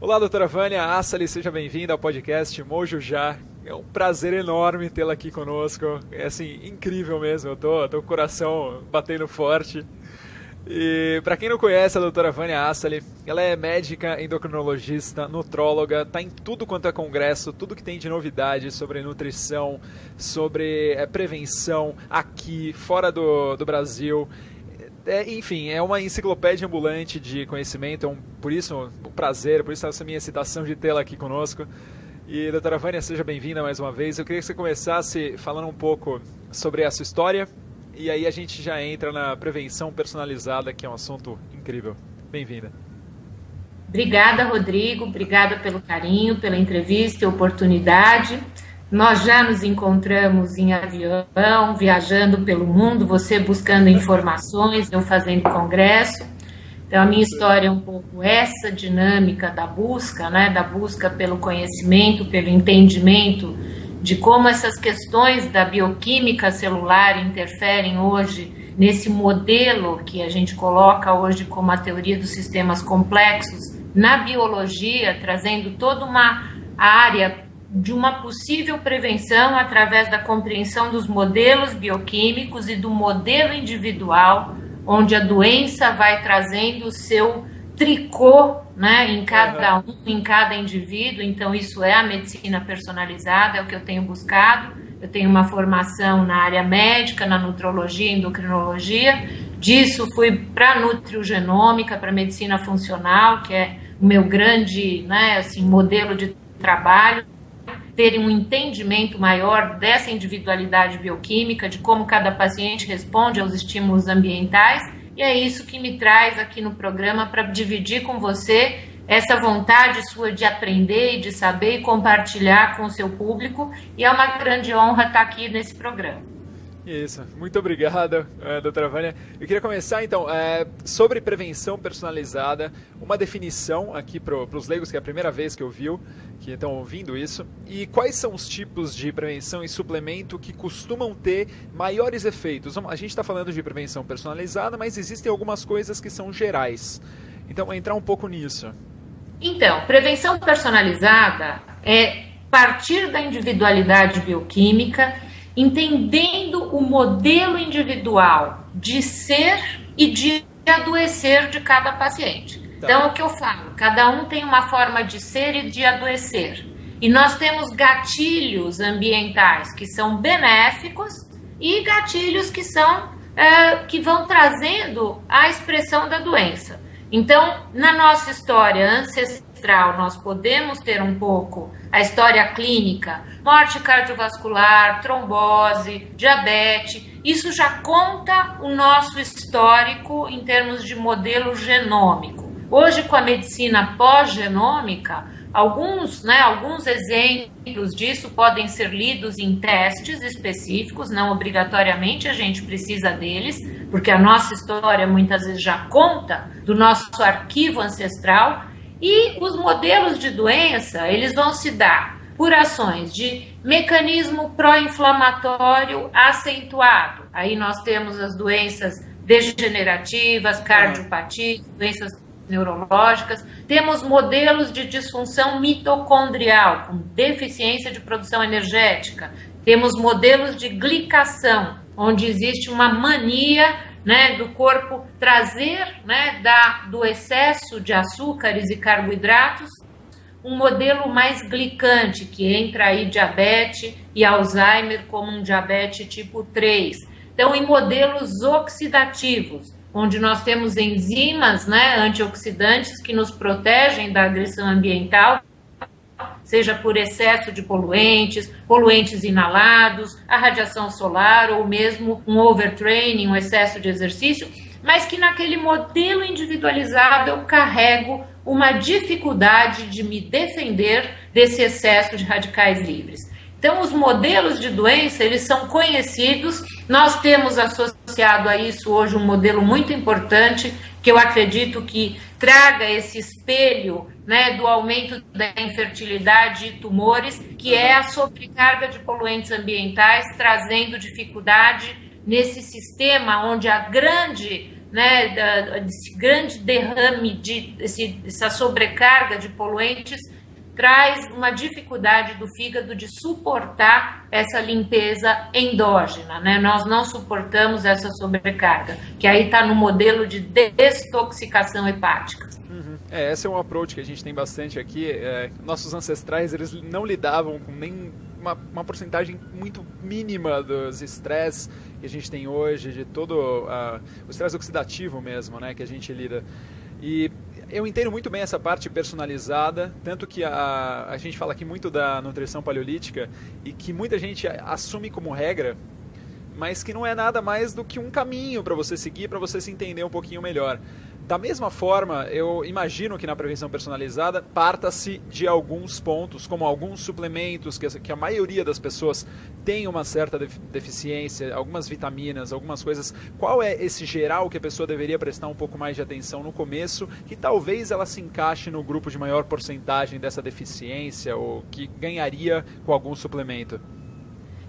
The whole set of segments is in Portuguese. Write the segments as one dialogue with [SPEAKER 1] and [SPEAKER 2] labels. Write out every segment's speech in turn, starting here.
[SPEAKER 1] Olá, doutora Vânia Assali, seja bem-vinda ao podcast Mojo Já. É um prazer enorme tê-la aqui conosco. É assim, incrível mesmo. Eu tô com o coração batendo forte. E para quem não conhece a doutora Vânia Assali, ela é médica, endocrinologista, nutróloga, tá em tudo quanto é congresso, tudo que tem de novidade sobre nutrição, sobre prevenção aqui, fora do Brasil. Enfim, é uma enciclopédia ambulante de conhecimento, por isso o prazer, por isso essa minha excitação de tê-la aqui conosco. E, doutora Vânia, seja bem-vinda mais uma vez. Eu queria que você começasse falando um pouco sobre a sua história, e aí a gente já entra na prevenção personalizada, que é um assunto incrível. Bem-vinda.
[SPEAKER 2] Obrigada, Rodrigo. Obrigada pelo carinho, pela entrevista e oportunidade. Nós já nos encontramos em avião, viajando pelo mundo, você buscando informações, eu fazendo congresso. Então, a minha história é um pouco essa dinâmica da busca, né? Da busca pelo conhecimento, pelo entendimento de como essas questões da bioquímica celular interferem hoje nesse modelo que a gente coloca hoje como a teoria dos sistemas complexos na biologia, trazendo toda uma área de uma possível prevenção através da compreensão dos modelos bioquímicos e do modelo individual, onde a doença vai trazendo o seu tricô, né, em cada indivíduo. Então, isso é a medicina personalizada, é o que eu tenho buscado. Eu tenho uma formação na área médica, na nutrologia, endocrinologia. Disso fui para a nutriogenômica, para a medicina funcional, que é o meu grande, né, assim, modelo de trabalho. Ter um entendimento maior dessa individualidade bioquímica, de como cada paciente responde aos estímulos ambientais, e é isso que me traz aqui no programa para dividir com você essa vontade sua de aprender e de saber e compartilhar com o seu público, e é uma grande honra estar aqui nesse programa.
[SPEAKER 1] Isso, muito obrigado, doutora Vânia. Eu queria começar, então, sobre prevenção personalizada, uma definição aqui para os leigos, que é a primeira vez que que estão ouvindo isso, e quais são os tipos de prevenção e suplemento que costumam ter maiores efeitos. A gente está falando de prevenção personalizada, mas existem algumas coisas que são gerais. Então, entrar um pouco nisso.
[SPEAKER 2] Então, prevenção personalizada é partir da individualidade bioquímica, entendendo o modelo individual de ser e de adoecer de cada paciente. Tá. Então, é o que eu falo, cada um tem uma forma de ser e de adoecer. E nós temos gatilhos ambientais que são benéficos e gatilhos que que vão trazendo a expressão da doença. Então, na nossa história ancestral, nós podemos ter um pouco a história clínica, morte cardiovascular, trombose, diabetes. Isso já conta o nosso histórico em termos de modelo genômico. Hoje, com a medicina pós-genômica, alguns exemplos disso podem ser lidos em testes específicos, não obrigatoriamente a gente precisa deles, porque a nossa história muitas vezes já conta do nosso arquivo ancestral, e os modelos de doença, eles vão se dar por ações de mecanismo pró-inflamatório acentuado. Aí nós temos as doenças degenerativas, cardiopatias, doenças neurológicas. Temos modelos de disfunção mitocondrial, com deficiência de produção energética. Temos modelos de glicação, onde existe uma mania, né, do corpo trazer, né, do excesso de açúcares e carboidratos, um modelo mais glicante, que entra aí diabetes e Alzheimer como um diabetes tipo 3. Então, em modelos oxidativos, onde nós temos enzimas, né, antioxidantes que nos protegem da agressão ambiental, seja por excesso de poluentes inalados, a radiação solar ou mesmo um overtraining, um excesso de exercício, mas que naquele modelo individualizado eu carrego uma dificuldade de me defender desse excesso de radicais livres. Então, os modelos de doença, eles são conhecidos. Nós temos associado a isso hoje um modelo muito importante, que eu acredito que traga esse espelho, né, do aumento da infertilidade e tumores, que é a sobrecarga de poluentes ambientais, trazendo dificuldade nesse sistema onde a grande né, desse grande derrame, essa sobrecarga de poluentes, traz uma dificuldade do fígado de suportar essa limpeza endógena, né? Nós não suportamos essa sobrecarga, que aí está no modelo de desintoxicação hepática.
[SPEAKER 1] Esse é um approach que a gente tem bastante aqui. Nossos ancestrais, eles não lidavam com nem uma porcentagem muito mínima dos estresses que a gente tem hoje, de todo o estresse oxidativo mesmo, né, que a gente lida. E eu entendo muito bem essa parte personalizada, tanto que a gente fala aqui muito da nutrição paleolítica e que muita gente assume como regra, mas que não é nada mais do que um caminho para você seguir, para você se entender um pouquinho melhor. Da mesma forma, eu imagino que na prevenção personalizada parta-se de alguns pontos, como alguns suplementos que a maioria das pessoas tem uma certa deficiência, algumas vitaminas, algumas coisas. Qual é esse geral que a pessoa deveria prestar um pouco mais de atenção no começo, que talvez ela se encaixe no grupo de maior porcentagem dessa deficiência ou que ganharia com algum suplemento?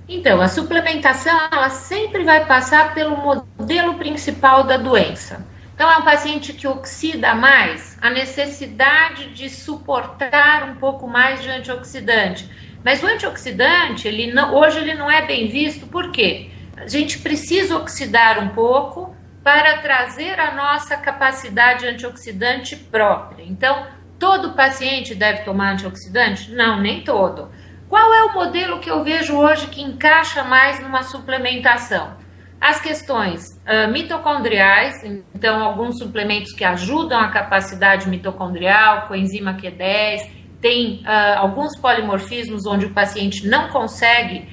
[SPEAKER 2] Então, a suplementação, ela sempre vai passar pelo modelo principal da doença. Então, é um paciente que oxida mais, a necessidade de suportar um pouco mais de antioxidante. Mas o antioxidante, hoje ele não é bem visto, por quê? A gente precisa oxidar um pouco para trazer a nossa capacidade antioxidante própria. Então, todo paciente deve tomar antioxidante? Não, nem todo. Qual é o modelo que eu vejo hoje que encaixa mais numa suplementação? As questões mitocondriais, então alguns suplementos que ajudam a capacidade mitocondrial, coenzima Q10, tem alguns polimorfismos onde o paciente não consegue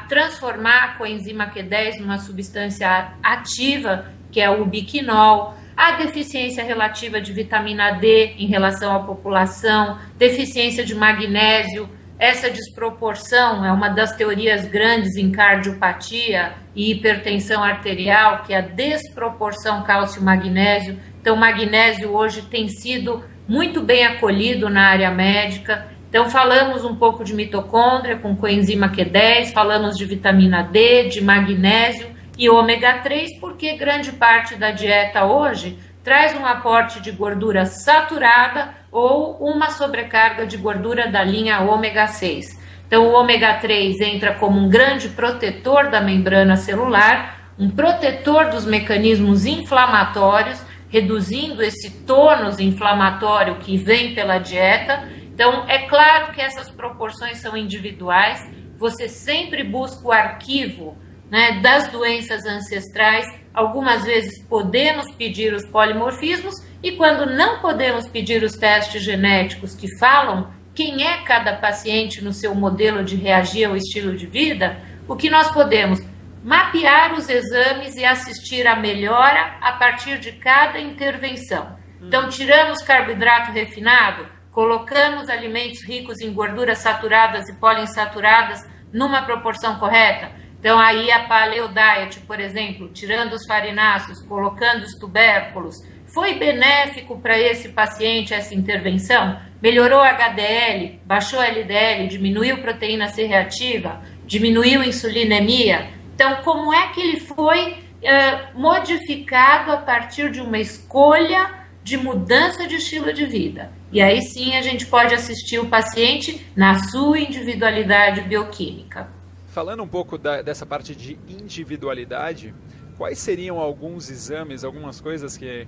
[SPEAKER 2] transformar a coenzima Q10 numa substância ativa, que é o ubiquinol, a deficiência relativa de vitamina D em relação à população, deficiência de magnésio. Essa desproporção é uma das teorias grandes em cardiopatia e hipertensão arterial, que é a desproporção cálcio-magnésio. Então, o magnésio hoje tem sido muito bem acolhido na área médica. Então, falamos um pouco de mitocôndria com coenzima Q10, falamos de vitamina D, de magnésio e ômega 3, porque grande parte da dieta hoje traz um aporte de gordura saturada ou uma sobrecarga de gordura da linha ômega 6. Então, o ômega 3 entra como um grande protetor da membrana celular, um protetor dos mecanismos inflamatórios, reduzindo esse tônus inflamatório que vem pela dieta. Então, é claro que essas proporções são individuais, você sempre busca o arquivo, né, das doenças ancestrais. Algumas vezes podemos pedir os polimorfismos e quando não podemos pedir os testes genéticos que falam quem é cada paciente no seu modelo de reagir ao estilo de vida, o que nós podemos mapear os exames e assistir à melhora a partir de cada intervenção. Então, tiramos carboidrato refinado, colocamos alimentos ricos em gorduras saturadas e poliinsaturadas numa proporção correta. Então, aí a Paleo Diet, por exemplo, tirando os farináceos, colocando os tubérculos, foi benéfico para esse paciente essa intervenção? Melhorou a HDL, baixou a LDL, diminuiu proteína C reativa, diminuiu insulinemia? Então, como é que ele foi modificado a partir de uma escolha de mudança de estilo de vida? E aí sim a gente pode assistir o paciente na sua individualidade bioquímica.
[SPEAKER 1] Falando um pouco dessa parte de individualidade, quais seriam alguns exames, algumas coisas que,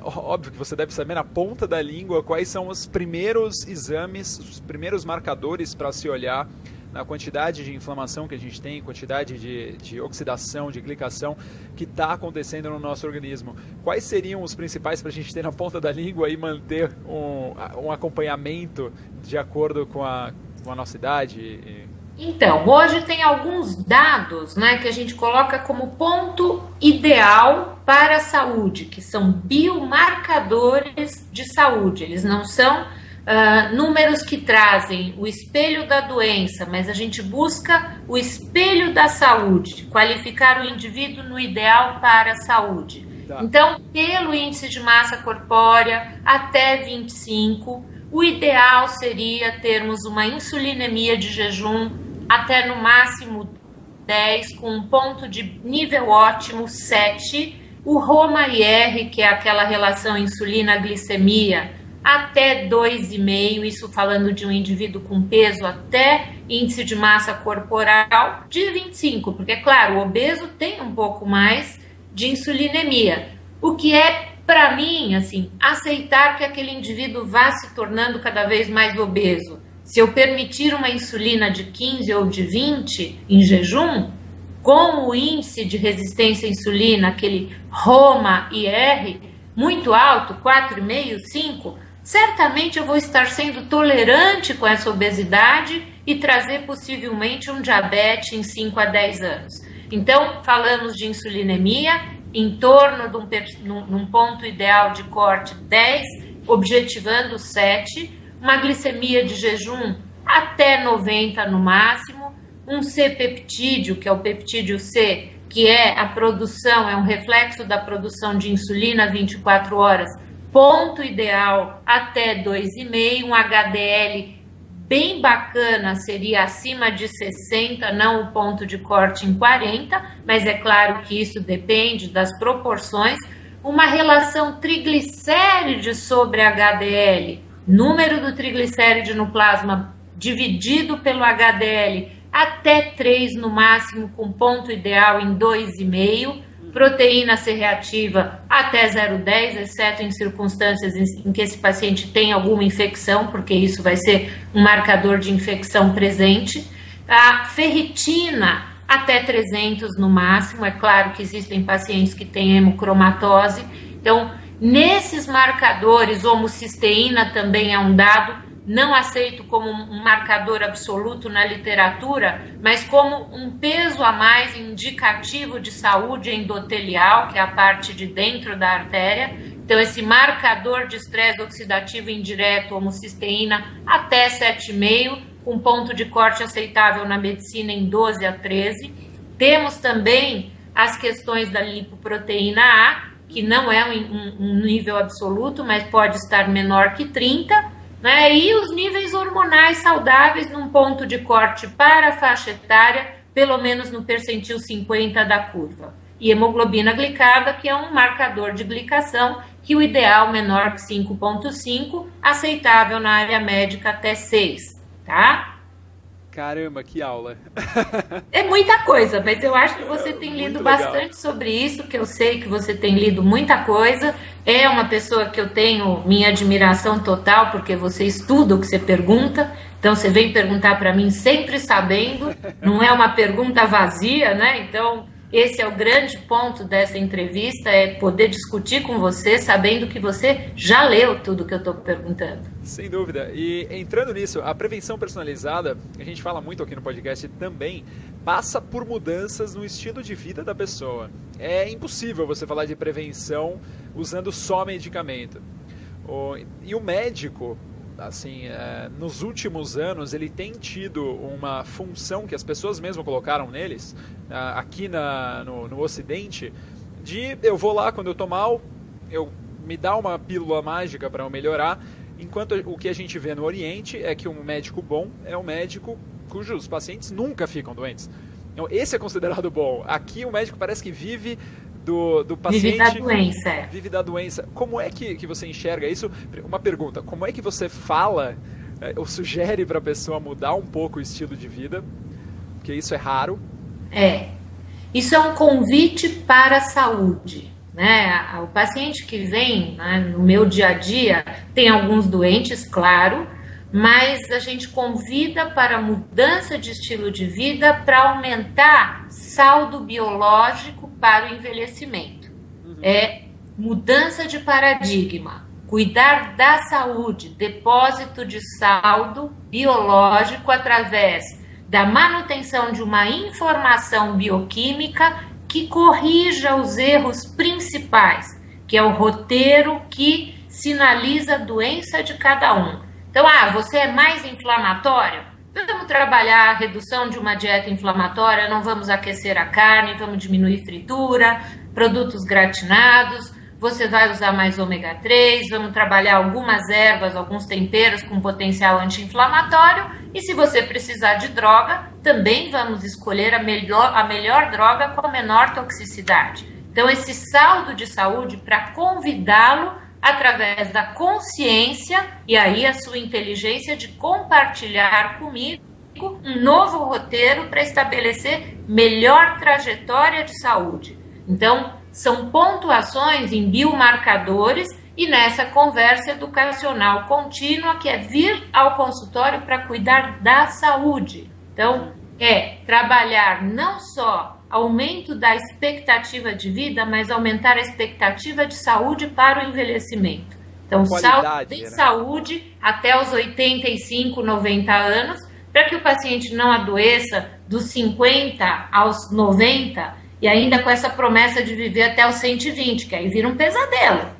[SPEAKER 1] óbvio que você deve saber na ponta da língua, quais são os primeiros exames, os primeiros marcadores para se olhar na quantidade de inflamação que a gente tem, quantidade de oxidação, de glicação que está acontecendo no nosso organismo. Quais seriam os principais para a gente ter na ponta da língua e manter um acompanhamento de acordo com a nossa idade?
[SPEAKER 2] Então, hoje tem alguns dados, né, que a gente coloca como ponto ideal para a saúde, que são biomarcadores de saúde. Eles não são números que trazem o espelho da doença, mas a gente busca o espelho da saúde, qualificar o indivíduo no ideal para a saúde. Tá. Então, pelo índice de massa corpórea até 25, o ideal seria termos uma insulinemia de jejum até no máximo 10, com um ponto de nível ótimo 7, O Roma-IR, que é aquela relação insulina-glicemia, até 2,5, isso falando de um indivíduo com peso até índice de massa corporal de 25, porque, claro, o obeso tem um pouco mais de insulinemia, o que é, para mim, assim, aceitar que aquele indivíduo vá se tornando cada vez mais obeso. Se eu permitir uma insulina de 15 ou de 20 em jejum, com o índice de resistência à insulina, aquele Roma-IR, muito alto, 4,5, 5, certamente eu vou estar sendo tolerante com essa obesidade e trazer possivelmente um diabetes em 5 a 10 anos. Então, falamos de insulinemia em torno de um ponto ideal de corte 10, objetivando 7, uma glicemia de jejum até 90 no máximo, um C-peptídeo, que é o peptídeo C, que é a produção, é um reflexo da produção de insulina 24 horas, ponto ideal até 2,5, um HDL bem bacana seria acima de 60, não o ponto de corte em 40, mas é claro que isso depende das proporções. Uma relação triglicéride sobre HDL, número do triglicéride no plasma dividido pelo HDL, até 3 no máximo, com ponto ideal em 2,5, proteína C reativa até 0,10, exceto em circunstâncias em que esse paciente tem alguma infecção, porque isso vai ser um marcador de infecção presente. A ferritina até 300 no máximo, é claro que existem pacientes que têm hemocromatose, então nesses marcadores, homocisteína também é um dado, não aceito como um marcador absoluto na literatura, mas como um peso a mais indicativo de saúde endotelial, que é a parte de dentro da artéria. Então, esse marcador de estresse oxidativo indireto, homocisteína, até 7,5, com ponto de corte aceitável na medicina em 12 a 13. Temos também as questões da lipoproteína A, que não é um nível absoluto, mas pode estar menor que 30, né? E os níveis hormonais saudáveis num ponto de corte para a faixa etária, pelo menos no percentil 50 da curva. E hemoglobina glicada, que é um marcador de glicação, que o ideal menor que 5,5, aceitável na área médica até 6, tá?
[SPEAKER 1] Caramba, que aula!
[SPEAKER 2] É muita coisa, mas eu acho que você tem lido bastante sobre isso, que eu sei que você tem lido muita coisa. É uma pessoa que eu tenho minha admiração total, porque você estuda o que você pergunta, então você vem perguntar para mim sempre sabendo, não é uma pergunta vazia, né? Então, esse é o grande ponto dessa entrevista, é poder discutir com você, sabendo que você já leu tudo que eu estou perguntando.
[SPEAKER 1] Sem dúvida. E entrando nisso, a prevenção personalizada, a gente fala muito aqui no podcast também, passa por mudanças no estilo de vida da pessoa. É impossível você falar de prevenção usando só medicamento. E o médico, assim, nos últimos anos, ele tem tido uma função que as pessoas mesmo colocaram neles, aqui no Ocidente, de eu vou lá quando eu tô mal, me dá uma pílula mágica para eu melhorar, enquanto o que a gente vê no Oriente é que um médico bom é um médico cujos pacientes nunca ficam doentes. Então, esse é considerado bom. Aqui o médico parece que vive do paciente...
[SPEAKER 2] Vive da doença.
[SPEAKER 1] Vive da doença. Como é que você enxerga isso? Uma pergunta, como é que você fala ou sugere para a pessoa mudar um pouco o estilo de vida? Porque isso é raro.
[SPEAKER 2] Isso é um convite para a saúde, né? O paciente que vem, né, no meu dia a dia, tem alguns doentes, claro, mas a gente convida para a mudança de estilo de vida para aumentar saldo biológico para o envelhecimento. É mudança de paradigma, cuidar da saúde, depósito de saldo biológico através da manutenção de uma informação bioquímica que corrija os erros principais, que é o roteiro que sinaliza a doença de cada um. Então, você é mais inflamatório? Vamos trabalhar a redução de uma dieta inflamatória, não vamos aquecer a carne, vamos diminuir fritura, produtos gratinados, você vai usar mais ômega 3, vamos trabalhar algumas ervas, alguns temperos com potencial anti-inflamatório, e se você precisar de droga, também vamos escolher a melhor droga com a menor toxicidade. Então, esse saldo de saúde para convidá-lo através da consciência e aí a sua inteligência de compartilhar comigo um novo roteiro para estabelecer melhor trajetória de saúde. Então, são pontuações em biomarcadores e nessa conversa educacional contínua que é vir ao consultório para cuidar da saúde. Então, é trabalhar não só aumento da expectativa de vida, mas aumentar a expectativa de saúde para o envelhecimento. Então, saúde até os 85, 90 anos, para que o paciente não adoeça dos 50 aos 90 e ainda com essa promessa de viver até os 120, que aí vira um pesadelo.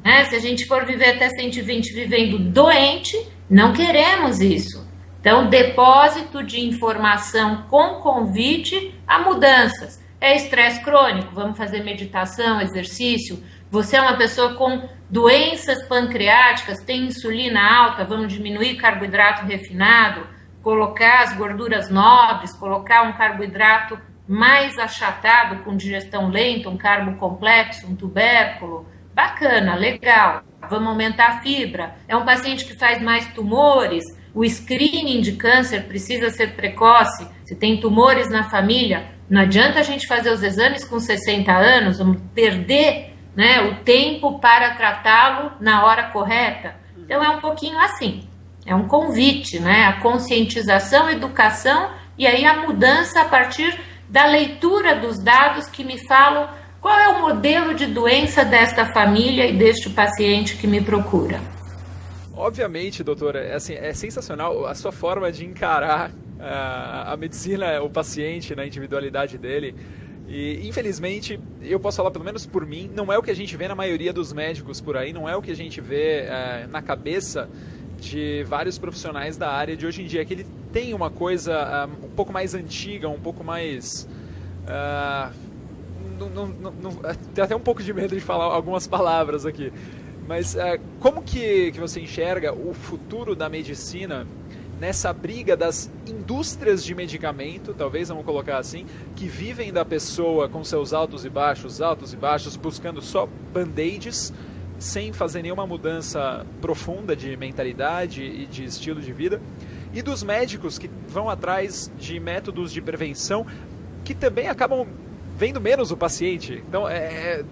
[SPEAKER 2] Né? Se a gente for viver até 120 vivendo doente, não queremos isso. Então, depósito de informação com convite a mudanças. É estresse crônico? Vamos fazer meditação, exercício. Você é uma pessoa com doenças pancreáticas, tem insulina alta, vamos diminuir carboidrato refinado, colocar as gorduras nobres, colocar um carboidrato mais achatado, com digestão lenta, um carbo complexo, um tubérculo. Bacana, legal. Vamos aumentar a fibra. É um paciente que faz mais tumores. O screening de câncer precisa ser precoce. Se tem tumores na família, não adianta a gente fazer os exames com 60 anos, vamos perder, né, o tempo para tratá-lo na hora correta. Então é um pouquinho assim. É um convite, né? A conscientização, a educação e aí a mudança a partir da leitura dos dados que me falam qual é o modelo de doença desta família e deste paciente que me procura.
[SPEAKER 1] Obviamente, doutora, assim, é sensacional a sua forma de encarar a medicina, o paciente, na individualidade dele. E, infelizmente, eu posso falar pelo menos por mim, não é o que a gente vê na maioria dos médicos por aí, não é o que a gente vê na cabeça de vários profissionais da área de hoje em dia, que ele tem uma coisa um pouco mais antiga, um pouco mais... tenho até um pouco de medo de falar algumas palavras aqui. Mas como que você enxerga o futuro da medicina nessa briga das indústrias de medicamento, talvez vamos colocar assim, que vivem da pessoa com seus altos e baixos, buscando só band-aids, sem fazer nenhuma mudança profunda de mentalidade e de estilo de vida, e dos médicos que vão atrás de métodos de prevenção que também acabam vendo menos o paciente. Então é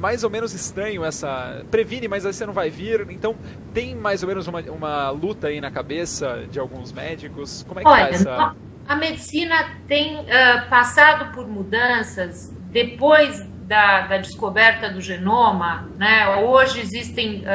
[SPEAKER 1] mais ou menos estranho essa... Previne, mas aí você não vai vir. Então tem mais ou menos uma luta aí na cabeça de alguns médicos. Como é que tá essa...
[SPEAKER 2] A medicina tem passado por mudanças depois da descoberta do genoma, né? Hoje existem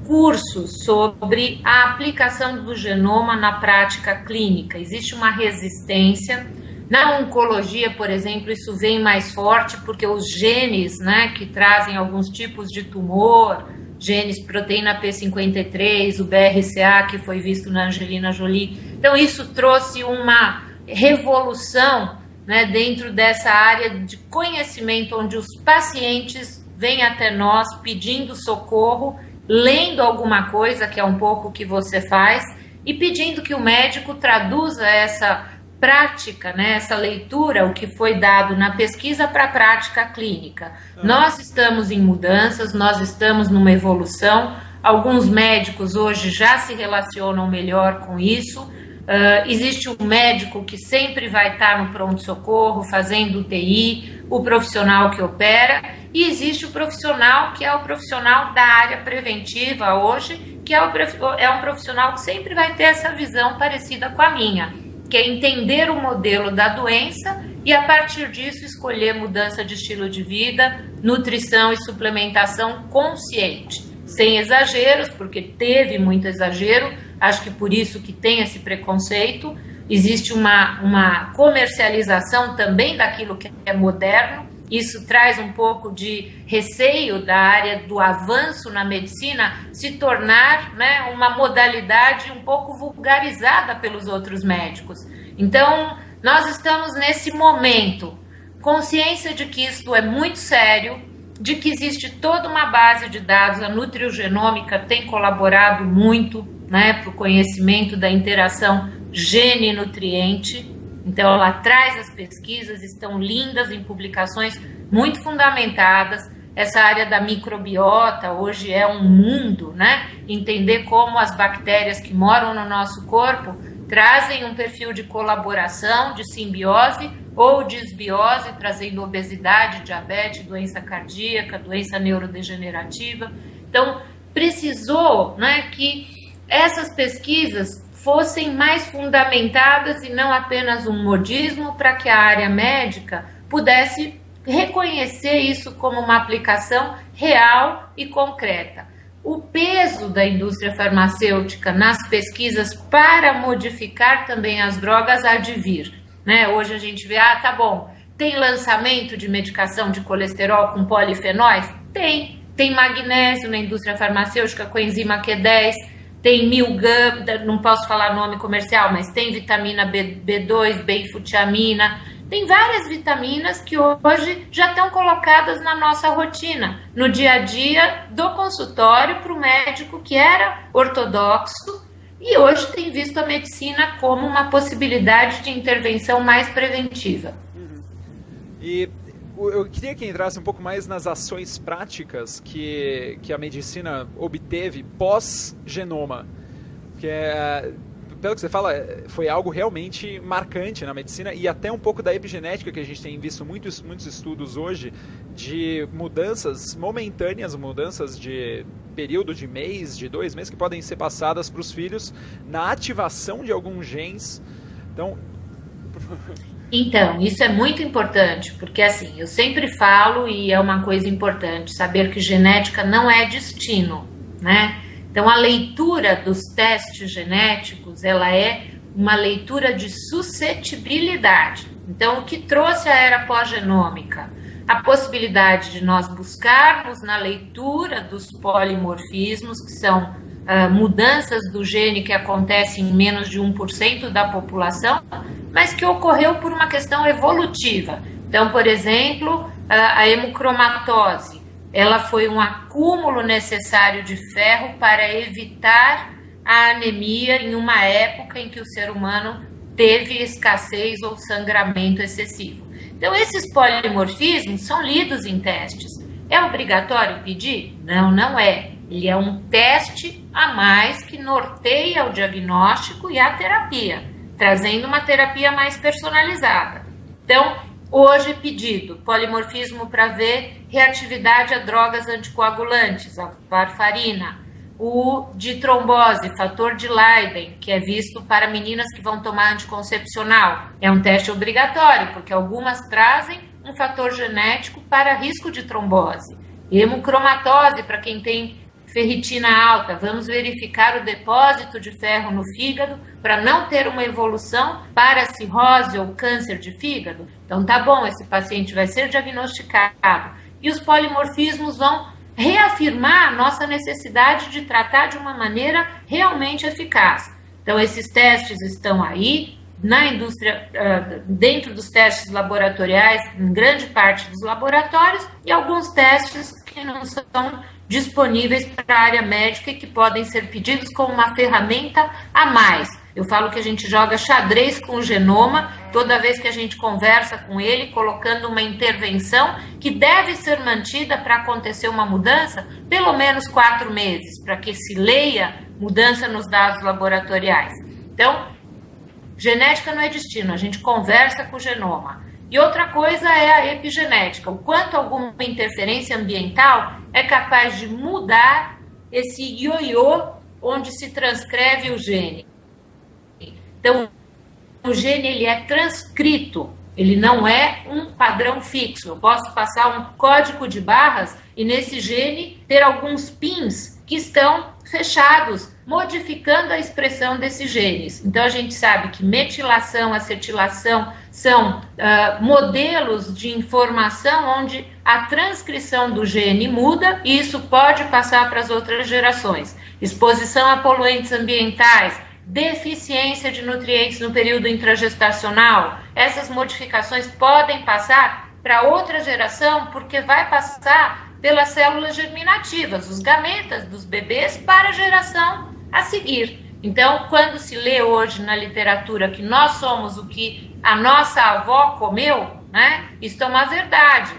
[SPEAKER 2] cursos sobre a aplicação do genoma na prática clínica. Existe uma resistência. Na oncologia, por exemplo, isso vem mais forte porque os genes, né, que trazem alguns tipos de tumor, genes proteína P53, o BRCA, que foi visto na Angelina Jolie. Então, isso trouxe uma revolução, né, dentro dessa área de conhecimento, onde os pacientes vêm até nós pedindo socorro, lendo alguma coisa, que é um pouco o que você faz, e pedindo que o médico traduza essa prática, né, essa leitura, o que foi dado na pesquisa para a prática clínica. Nós estamos em mudanças, nós estamos numa evolução, alguns médicos hoje já se relacionam melhor com isso. Existe um médico que sempre vai estar no pronto-socorro, fazendo UTI, o profissional que opera, e existe o profissional que é o profissional da área preventiva hoje, que é um profissional que sempre vai ter essa visão parecida com a minha, que é entender o modelo da doença e, a partir disso, escolher mudança de estilo de vida, nutrição e suplementação consciente, sem exageros, porque teve muito exagero, acho que por isso que tem esse preconceito. Existe uma comercialização também daquilo que é moderno, isso traz um pouco de receio da área do avanço na medicina se tornar, né, uma modalidade um pouco vulgarizada pelos outros médicos. Então, nós estamos nesse momento, consciência de que isso é muito sério, de que existe toda uma base de dados, a nutriogenômica tem colaborado muito, né, para o conhecimento da interação gene-nutriente. Então, ela traz as pesquisas, estão lindas em publicações muito fundamentadas. Essa área da microbiota hoje é um mundo, né? Entender como as bactérias que moram no nosso corpo trazem um perfil de colaboração, de simbiose ou desbiose, trazendo obesidade, diabetes, doença cardíaca, doença neurodegenerativa. Então, precisou, né, que essas pesquisas fossem mais fundamentadas e não apenas um modismo, para que a área médica pudesse reconhecer isso como uma aplicação real e concreta. O peso da indústria farmacêutica nas pesquisas para modificar também as drogas há de vir, né? Hoje a gente vê, tá bom, tem lançamento de medicação de colesterol com polifenóis? Tem magnésio na indústria farmacêutica com enzima Q10, tem milgram, não posso falar nome comercial, mas tem vitamina B2, benfutiamina. Tem várias vitaminas que hoje já estão colocadas na nossa rotina, no dia a dia do consultório para o médico que era ortodoxo e hoje tem visto a medicina como uma possibilidade de intervenção mais preventiva.
[SPEAKER 1] E eu queria que entrasse um pouco mais nas ações práticas que a medicina obteve pós-genoma, que pelo que você fala, foi algo realmente marcante na medicina e até um pouco da epigenética, que a gente tem visto muitos estudos hoje de mudanças momentâneas, mudanças de período de mês, de 2 meses, que podem ser passadas para os filhos na ativação de alguns genes.
[SPEAKER 2] Então, isso é muito importante, porque assim, eu sempre falo, e é uma coisa importante, saber que genética não é destino, né? Então, a leitura dos testes genéticos, ela é uma leitura de suscetibilidade. Então, o que trouxe a era pós-genômica? A possibilidade de nós buscarmos na leitura dos polimorfismos, que são mudanças do gene que acontecem em menos de 1% da população, mas que ocorreu por uma questão evolutiva. Então, por exemplo, a hemocromatose. Ela foi um acúmulo necessário de ferro para evitar a anemia em uma época em que o ser humano teve escassez ou sangramento excessivo. Então, esses polimorfismos são lidos em testes. É obrigatório pedir? Não, não é. Ele é um teste a mais que norteia o diagnóstico e a terapia, trazendo uma terapia mais personalizada. Então, hoje pedido, polimorfismo para ver reatividade a drogas anticoagulantes, a varfarina, o de trombose, fator de Leiden, que é visto para meninas que vão tomar anticoncepcional. É um teste obrigatório, porque algumas trazem um fator genético para risco de trombose. Hemocromatose, para quem tem ferritina alta, vamos verificar o depósito de ferro no fígado para não ter uma evolução para cirrose ou câncer de fígado. Então tá bom, esse paciente vai ser diagnosticado. E os polimorfismos vão reafirmar a nossa necessidade de tratar de uma maneira realmente eficaz. Então esses testes estão aí na indústria, dentro dos testes laboratoriais, em grande parte dos laboratórios, e alguns testes que não são disponíveis para a área médica e que podem ser pedidos como uma ferramenta a mais. Eu falo que a gente joga xadrez com o genoma toda vez que a gente conversa com ele, colocando uma intervenção que deve ser mantida para acontecer uma mudança, pelo menos 4 meses, para que se leia mudança nos dados laboratoriais. Então, genética não é destino, a gente conversa com o genoma. E outra coisa é a epigenética, o quanto alguma interferência ambiental é capaz de mudar esse ioiô onde se transcreve o gene. Então, o gene ele é transcrito, ele não é um padrão fixo. Eu posso passar um código de barras e nesse gene ter alguns pins que estão fechados, modificando a expressão desses genes. Então, a gente sabe que metilação, acetilação são modelos de informação onde a transcrição do gene muda e isso pode passar para as outras gerações. Exposição a poluentes ambientais, deficiência de nutrientes no período intragestacional, essas modificações podem passar para outra geração porque vai passar pelas células germinativas, os gametas dos bebês para a geração a seguir. Então, quando se lê hoje na literatura que nós somos o que a nossa avó comeu, né? Isso é uma verdade.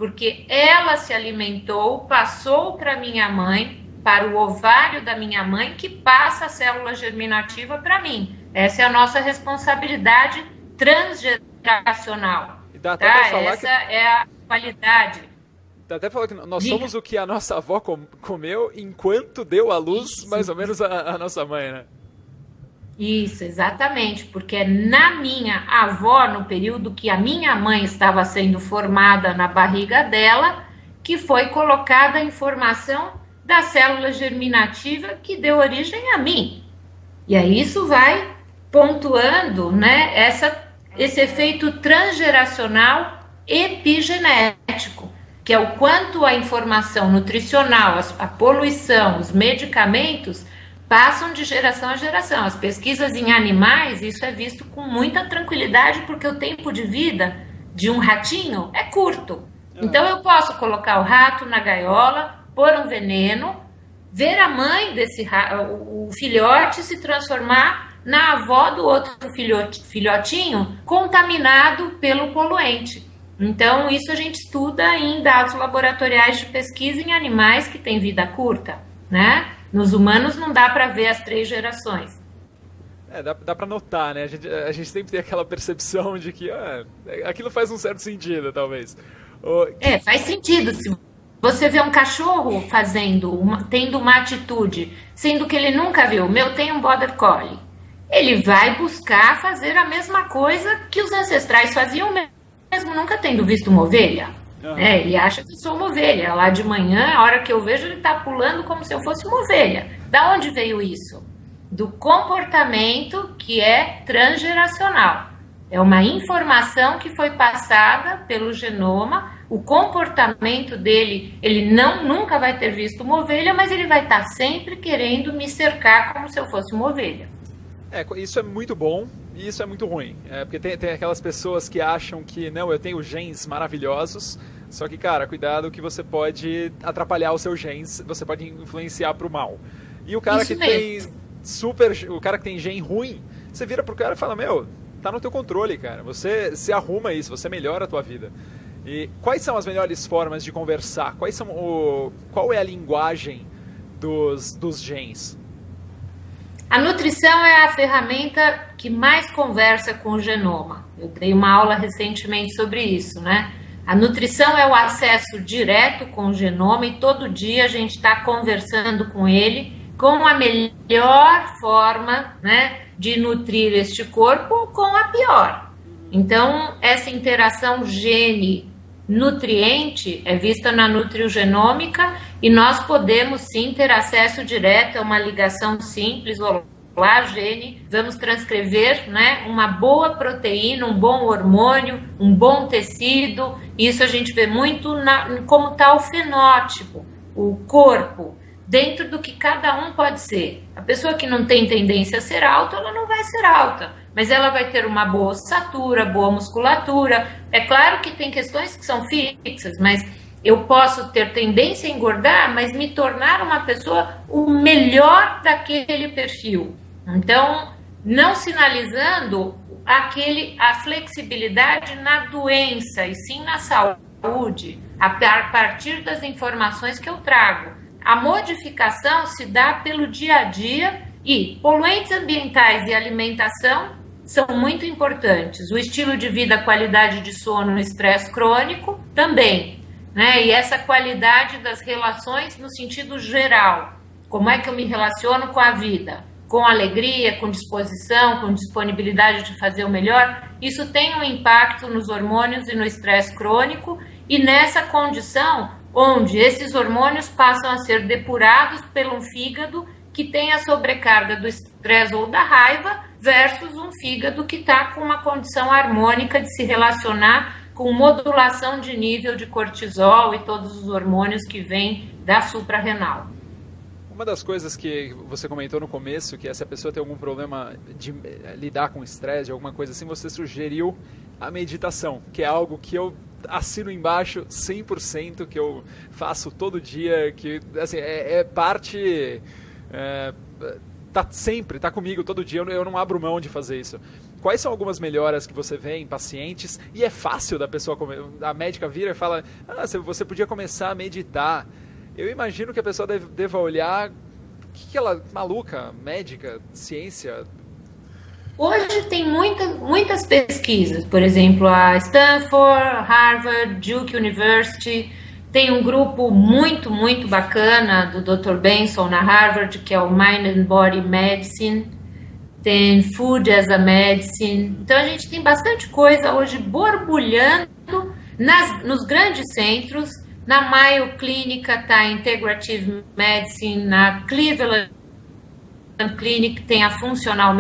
[SPEAKER 2] porque ela se alimentou, passou para minha mãe, para o ovário da minha mãe, que passa a célula germinativa para mim. Essa é a nossa responsabilidade transgeracional.
[SPEAKER 1] E dá até pra falar
[SPEAKER 2] Essa é a qualidade.
[SPEAKER 1] dá até pra falar que nós somos o que a nossa avó comeu enquanto deu à luz, mais ou menos, a nossa mãe, né?
[SPEAKER 2] Isso, exatamente, porque na minha avó, no período que a minha mãe estava sendo formada na barriga dela, que foi colocada a informação da célula germinativa que deu origem a mim. E aí isso vai pontuando, né, esse efeito transgeracional epigenético, que é o quanto a informação nutricional, a poluição, os medicamentos passam de geração a geração. As pesquisas em animais, isso é visto com muita tranquilidade, porque o tempo de vida de um ratinho é curto. Então eu posso colocar o rato na gaiola, pôr um veneno, ver a mãe desse o filhote se transformar na avó do outro filhotinho contaminado pelo poluente. Então isso a gente estuda em dados laboratoriais de pesquisa em animais que têm vida curta, né? Nos humanos não dá para ver as 3 gerações.
[SPEAKER 1] Dá pra notar, né? A gente sempre tem aquela percepção de que aquilo faz um certo sentido, talvez.
[SPEAKER 2] Faz sentido. Se você vê um cachorro tendo uma atitude, sendo que ele nunca viu, meu tem um Border Collie, ele vai buscar fazer a mesma coisa que os ancestrais faziam mesmo nunca tendo visto uma ovelha. Ele acha que sou uma ovelha. Lá de manhã, a hora que eu vejo, ele está pulando como se eu fosse uma ovelha. Da onde veio isso? Do comportamento que é transgeracional. É uma informação que foi passada pelo genoma. O comportamento dele, ele nunca vai ter visto uma ovelha, mas ele vai estar sempre querendo me cercar como se eu fosse uma ovelha.
[SPEAKER 1] Isso é muito bom e isso é muito ruim. Porque tem aquelas pessoas que acham que, não, eu tenho genes maravilhosos, só que, cara, cuidado que você pode atrapalhar os seus genes, você pode influenciar pro mal. E o cara o cara que tem gene ruim, você vira pro cara e fala, meu, tá no teu controle, cara. Você se arruma isso, você melhora a tua vida. E quais são as melhores formas de conversar? Qual é a linguagem dos genes?
[SPEAKER 2] A nutrição é a ferramenta que mais conversa com o genoma. Eu dei uma aula recentemente sobre isso, né? A nutrição é o acesso direto com o genoma e todo dia a gente está conversando com ele com a melhor forma, né, de nutrir este corpo ou com a pior. Então, essa interação gene-nutriente é vista na nutriogenômica e nós podemos sim ter acesso direto a uma ligação simples. Olá, gene, vamos transcrever, né, uma boa proteína, um bom hormônio, um bom tecido. Isso a gente vê muito como está o fenótipo, o corpo, dentro do que cada um pode ser. A pessoa que não tem tendência a ser alta, ela não vai ser alta, mas ela vai ter uma boa ossatura, boa musculatura. É claro que tem questões que são fixas, mas eu posso ter tendência a engordar, mas me tornar uma pessoa o melhor daquele perfil. Então, não sinalizando a flexibilidade na doença, e sim na saúde, a partir das informações que eu trago. A modificação se dá pelo dia a dia e poluentes ambientais e alimentação são muito importantes. O estilo de vida, a qualidade de sono, o estresse crônico também, né? E essa qualidade das relações no sentido geral. Como é que eu me relaciono com a vida? Com alegria, com disposição, com disponibilidade de fazer o melhor? Isso tem um impacto nos hormônios e no estresse crônico, e nessa condição onde esses hormônios passam a ser depurados pelo fígado que tem a sobrecarga do estresse ou da raiva versus um fígado que está com uma condição harmônica de se relacionar com modulação de nível de cortisol e todos os hormônios que vêm da suprarrenal.
[SPEAKER 1] Uma das coisas que você comentou no começo, que é se a pessoa tem algum problema de lidar com estresse, alguma coisa assim, você sugeriu a meditação, que é algo que eu assino embaixo 100%, que eu faço todo dia, que assim, é parte tá comigo todo dia, eu não abro mão de fazer isso. Quais são algumas melhoras que você vê em pacientes? E é fácil da pessoa, a médica vira e fala, você podia começar a meditar. Eu imagino que a pessoa deva olhar, que ela, maluca, médica, ciência.
[SPEAKER 2] Hoje tem muitas pesquisas, por exemplo, a Stanford, Harvard, Duke University, tem um grupo muito, muito bacana do Dr. Benson na Harvard, que é o Mind and Body Medicine, tem Food as a Medicine. Então a gente tem bastante coisa hoje borbulhando nos grandes centros. Na Mayo Clínica está a Integrative Medicine, na Cleveland Clinic tem a Functional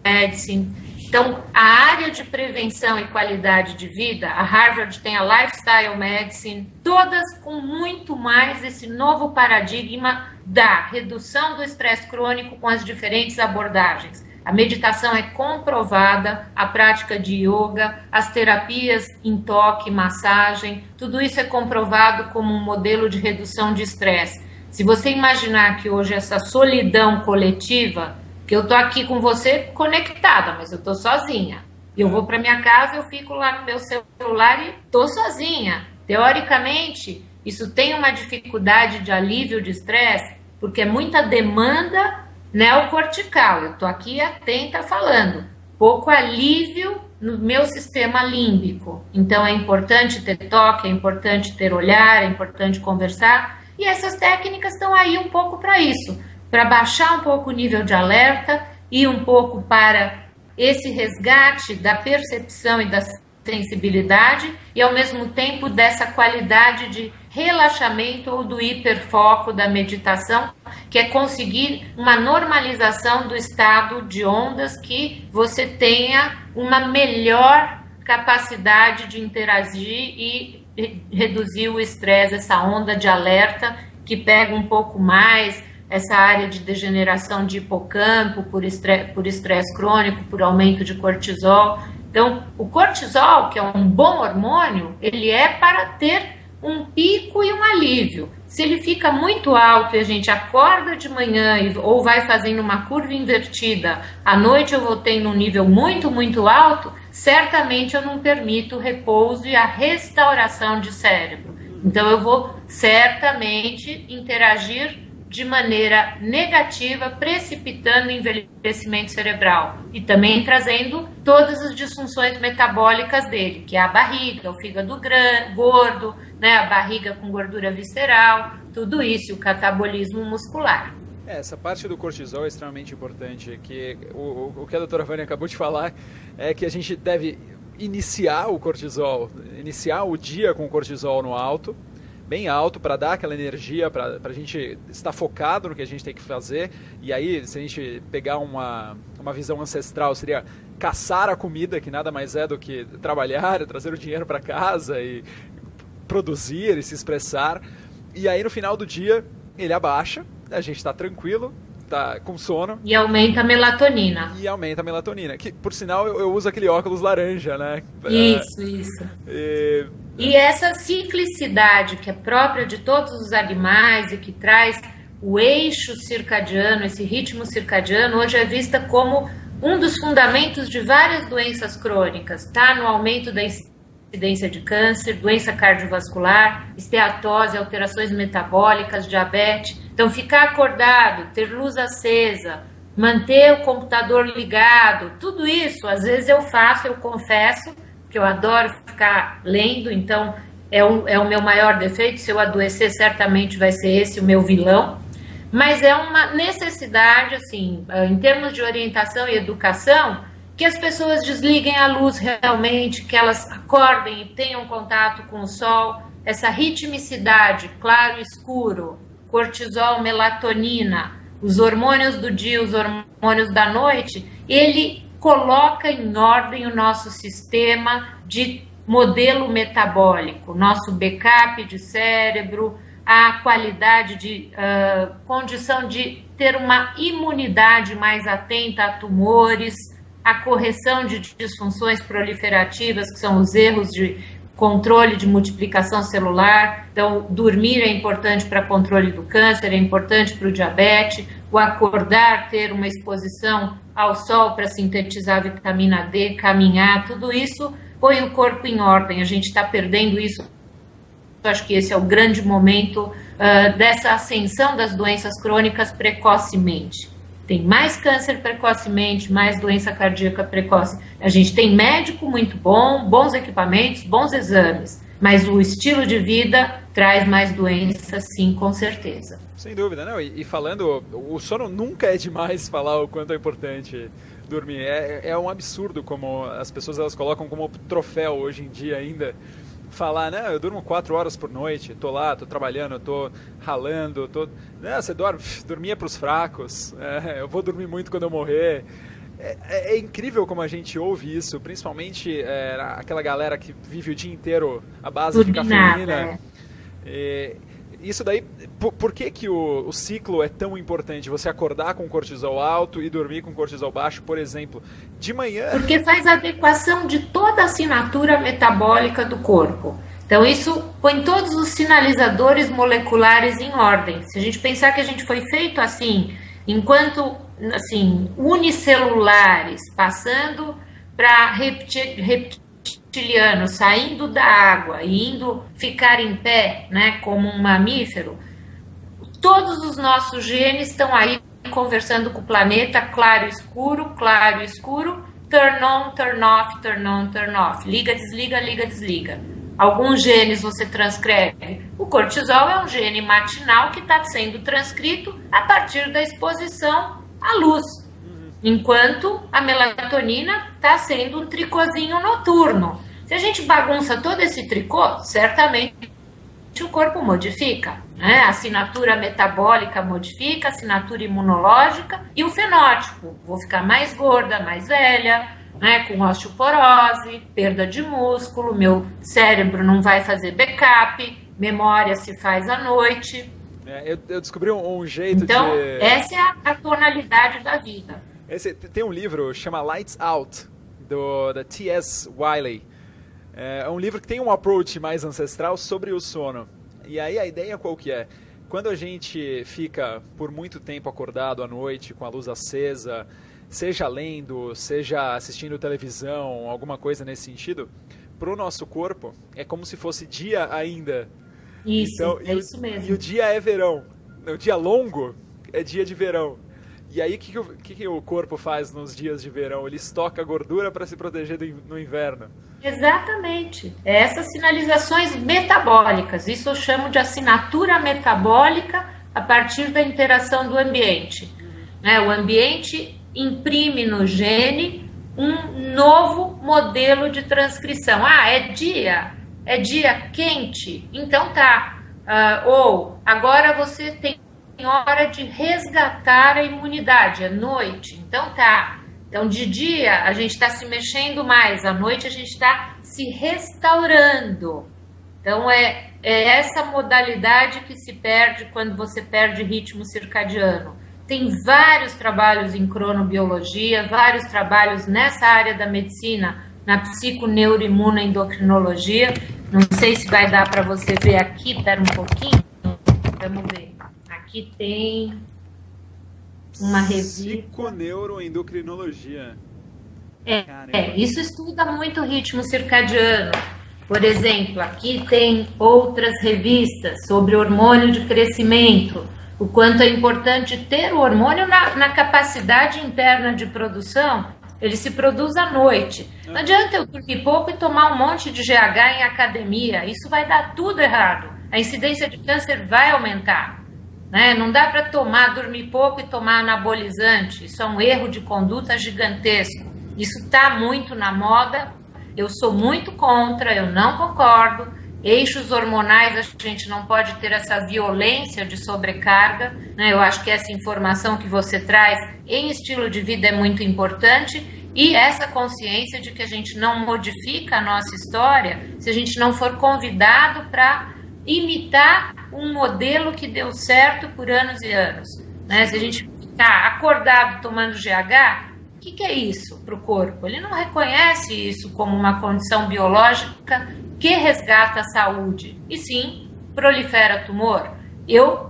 [SPEAKER 2] Medicine. Então, a área de prevenção e qualidade de vida, a Harvard tem a Lifestyle Medicine, todas com muito mais esse novo paradigma da redução do estresse crônico com as diferentes abordagens. A meditação é comprovada, a prática de yoga, as terapias em toque, massagem, tudo isso é comprovado como um modelo de redução de estresse. Se você imaginar que hoje essa solidão coletiva, que eu tô aqui com você conectada, mas eu tô sozinha. Eu vou para minha casa, eu fico lá no meu celular e tô sozinha. Teoricamente, isso tem uma dificuldade de alívio de estresse, porque é muita demanda neocortical. Eu tô aqui atenta falando. Pouco alívio no meu sistema límbico. Então é importante ter toque, é importante ter olhar, é importante conversar. E essas técnicas estão aí um pouco para isso. Para baixar um pouco o nível de alerta e um pouco para esse resgate da percepção e da sensibilidade e, ao mesmo tempo, dessa qualidade de relaxamento ou do hiperfoco da meditação, que é conseguir uma normalização do estado de ondas, que você tenha uma melhor capacidade de interagir e reduzir o estresse, essa onda de alerta que pega um pouco mais essa área de degeneração de hipocampo por estresse crônico, por aumento de cortisol. Então, o cortisol, que é um bom hormônio, ele é para ter um pico e um alívio. Se ele fica muito alto e a gente acorda de manhã ou vai fazendo uma curva invertida, à noite eu vou tendo um nível muito, muito alto, certamente eu não permito o repouso e a restauração de cérebro. Então, eu vou certamente interagir de maneira negativa, precipitando o envelhecimento cerebral e também trazendo todas as disfunções metabólicas dele, que é a barriga, o fígado gordo, né, a barriga com gordura visceral, tudo isso, o catabolismo muscular.
[SPEAKER 1] Essa parte do cortisol é extremamente importante, que o que a doutora Vânia acabou de falar é que a gente deve iniciar o cortisol, iniciar o dia com o cortisol no alto, bem alto, para dar aquela energia, para a gente estar focado no que a gente tem que fazer. E aí, se a gente pegar uma visão ancestral, seria caçar a comida, que nada mais é do que trabalhar, trazer o dinheiro para casa e produzir e se expressar. E aí, no final do dia, ele abaixa, a gente está tranquilo, tá com sono.
[SPEAKER 2] E aumenta a melatonina.
[SPEAKER 1] Que, por sinal, eu uso aquele óculos laranja, né?
[SPEAKER 2] Isso. E essa ciclicidade que é própria de todos os animais e que traz o eixo circadiano, esse ritmo circadiano, hoje é vista como um dos fundamentos de várias doenças crônicas. Está no aumento da incidência de câncer, doença cardiovascular, esteatose, alterações metabólicas, diabetes. Então, ficar acordado, ter luz acesa, manter o computador ligado, tudo isso, às vezes eu faço, eu confesso, que eu adoro ficar lendo, então é o meu maior defeito. Se eu adoecer, certamente vai ser esse o meu vilão, mas é uma necessidade, assim, em termos de orientação e educação, que as pessoas desliguem a luz realmente, que elas acordem e tenham contato com o sol, essa ritmicidade, claro e escuro, cortisol, melatonina, os hormônios do dia, os hormônios da noite, ele coloca em ordem o nosso sistema de modelo metabólico, nosso backup de cérebro, a qualidade de condição de ter uma imunidade mais atenta a tumores, a correção de disfunções proliferativas, que são os erros de controle de multiplicação celular. Então, dormir é importante para controle do câncer, é importante para o diabetes, o acordar, ter uma exposição ao sol para sintetizar a vitamina D, caminhar, tudo isso põe o corpo em ordem. A gente está perdendo isso. Eu acho que esse é o grande momento dessa ascensão das doenças crônicas precocemente. Tem mais câncer precocemente, mais doença cardíaca precoce. A gente tem médico muito bom, bons equipamentos, bons exames, mas o estilo de vida traz mais doenças, sim, com certeza.
[SPEAKER 1] Sem dúvida, não. E falando, o sono nunca é demais falar o quanto é importante dormir. É um absurdo como as pessoas elas colocam como troféu hoje em dia ainda. Falar, né, eu durmo 4 horas por noite, tô lá, tô trabalhando, tô ralando, você dormia pros fracos, eu vou dormir muito quando eu morrer. É incrível como a gente ouve isso, principalmente aquela galera que vive o dia inteiro à base de cafeína. Isso daí, por que o ciclo é tão importante? Você acordar com cortisol alto e dormir com cortisol baixo, por exemplo, de manhã?
[SPEAKER 2] Porque faz adequação de toda a assinatura metabólica do corpo. Então isso põe todos os sinalizadores moleculares em ordem. Se a gente pensar que a gente foi feito assim, enquanto assim, unicelulares, passando para reptiliano, saindo da água e indo ficar em pé, né, como um mamífero, todos os nossos genes estão aí conversando com o planeta, claro, escuro, turn on, turn off, turn on, turn off, liga, desliga. Alguns genes você transcreve. O cortisol é um gene matinal que está sendo transcrito a partir da exposição à luz. Enquanto a melatonina está sendo um tricôzinho noturno. Se a gente bagunça todo esse tricô, certamente o corpo modifica, né? A assinatura metabólica modifica, a assinatura imunológica e o fenótipo. Vou ficar mais gorda, mais velha, né? Com osteoporose, perda de músculo, meu cérebro não vai fazer backup, memória se faz à noite.
[SPEAKER 1] Eu descobri um jeito
[SPEAKER 2] então, essa é a tonalidade da vida.
[SPEAKER 1] Tem um livro chama Lights Out, da T.S. Wiley. É um livro que tem um approach mais ancestral sobre o sono. E aí a ideia qual que é? Quando a gente fica por muito tempo acordado à noite, com a luz acesa, seja lendo, seja assistindo televisão, alguma coisa nesse sentido, para o nosso corpo é como se fosse dia ainda.
[SPEAKER 2] Isso, então, isso mesmo.
[SPEAKER 1] E o dia é verão. O dia longo é dia de verão. E aí, o que o corpo faz nos dias de verão? Ele estoca gordura para se proteger no inverno.
[SPEAKER 2] Exatamente. Essas sinalizações metabólicas. Isso eu chamo de assinatura metabólica a partir da interação do ambiente. O ambiente imprime no gene um novo modelo de transcrição. É dia quente? Então tá. Ou agora você tem hora de resgatar a imunidade, é noite, então tá. Então de dia a gente está se mexendo mais, à noite a gente está se restaurando. Então é essa modalidade que se perde quando você perde ritmo circadiano. Tem vários trabalhos em cronobiologia, vários trabalhos nessa área da medicina, na psiconeuroimunoendocrinologia. Não sei se vai dar para você ver aqui, espera um pouquinho, vamos ver. Aqui tem uma revista.
[SPEAKER 1] Psiconeuroendocrinologia.
[SPEAKER 2] Isso estuda muito o ritmo circadiano. Por exemplo, aqui tem outras revistas sobre hormônio de crescimento, o quanto é importante ter o hormônio na capacidade interna de produção. Ele se produz à noite. Não adianta eu dormir pouco e tomar um monte de GH em academia. Isso vai dar tudo errado. A incidência de câncer vai aumentar. Não dá para dormir pouco e tomar anabolizante. Isso é um erro de conduta gigantesco. Isso está muito na moda. Eu sou muito contra, eu não concordo. Eixos hormonais, a gente não pode ter essa violência de sobrecarga. Eu acho que essa informação que você traz em estilo de vida é muito importante. E essa consciência de que a gente não modifica a nossa história se a gente não for convidado para imitar um modelo que deu certo por anos e anos. Se a gente ficar acordado tomando GH, o que é isso para o corpo? Ele não reconhece isso como uma condição biológica que resgata a saúde, e sim prolifera tumor.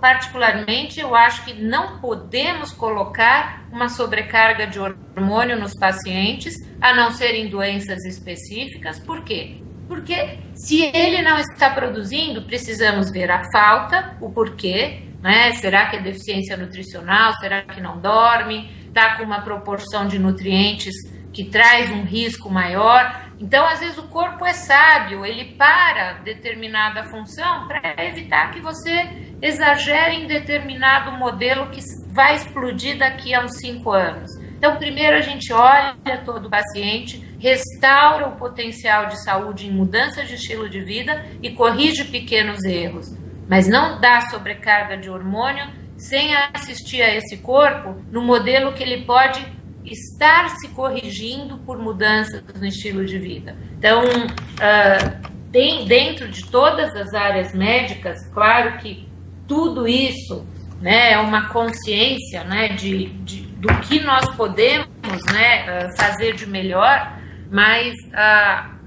[SPEAKER 2] particularmente, eu acho que não podemos colocar uma sobrecarga de hormônio nos pacientes, a não ser em doenças específicas. Por quê? Porque se ele não está produzindo, precisamos ver a falta, o porquê, né? Será que é deficiência nutricional? Será que não dorme? Está com uma proporção de nutrientes que traz um risco maior? Então, às vezes, o corpo é sábio, ele para determinada função para evitar que você exagere em determinado modelo que vai explodir daqui a uns 5 anos. Então, primeiro a gente olha todo o paciente, restaura o potencial de saúde em mudança de estilo de vida e corrige pequenos erros. Mas não dá sobrecarga de hormônio sem assistir a esse corpo no modelo que ele pode estar se corrigindo por mudanças no estilo de vida. Então, dentro de todas as áreas médicas, claro que tudo isso, né, é uma consciência, né, do que nós podemos, né, fazer de melhor, mas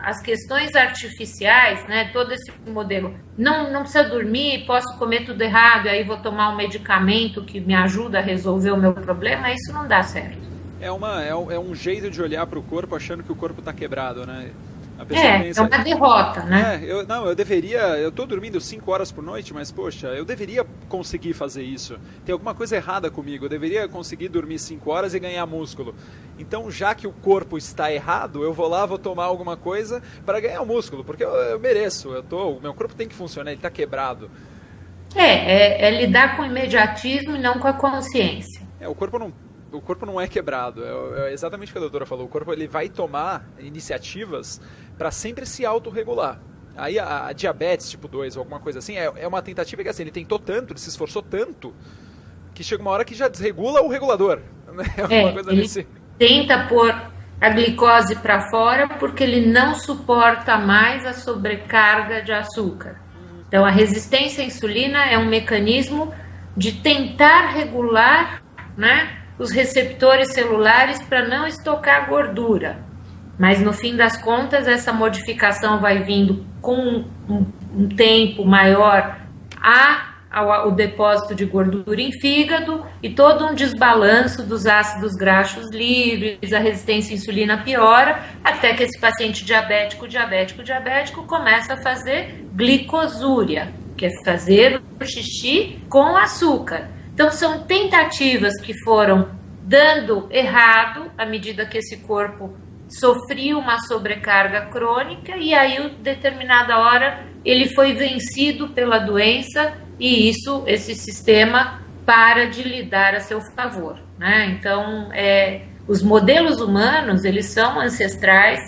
[SPEAKER 2] as questões artificiais, né, todo esse modelo, não precisa dormir, posso comer tudo errado, e aí vou tomar um medicamento que me ajuda a resolver o meu problema, isso não dá certo.
[SPEAKER 1] É um jeito de olhar para o corpo achando que o corpo está quebrado, né?
[SPEAKER 2] É uma derrota, né?
[SPEAKER 1] Eu tô dormindo 5 horas por noite, mas poxa, eu deveria conseguir fazer isso. Tem alguma coisa errada comigo, eu deveria conseguir dormir 5 horas e ganhar músculo. Então, já que o corpo está errado, eu vou tomar alguma coisa para ganhar músculo, porque eu mereço, o meu corpo tem que funcionar, ele está quebrado.
[SPEAKER 2] É lidar com o imediatismo e não com a consciência.
[SPEAKER 1] O corpo não é quebrado, é exatamente o que a doutora falou. O corpo ele vai tomar iniciativas para sempre se autorregular. Aí a diabetes tipo 2 ou alguma coisa assim é uma tentativa que assim, ele tentou tanto, ele se esforçou tanto, que chega uma hora que já desregula o regulador. Né? Uma coisa
[SPEAKER 2] ele
[SPEAKER 1] nesse...
[SPEAKER 2] tenta pôr a glicose para fora porque ele não suporta mais a sobrecarga de açúcar. Então a resistência à insulina é um mecanismo de tentar regular, né, os receptores celulares para não estocar gordura. Mas no fim das contas, essa modificação vai vindo com um tempo maior ao depósito de gordura em fígado e todo um desbalanço dos ácidos graxos livres, a resistência à insulina piora, até que esse paciente diabético começa a fazer glicosúria, que é fazer o xixi com açúcar. Então, são tentativas que foram dando errado à medida que esse corpo sofria uma sobrecarga crônica e aí, determinada hora, ele foi vencido pela doença e esse sistema para de lidar a seu favor, né? Então, os modelos humanos, eles são ancestrais,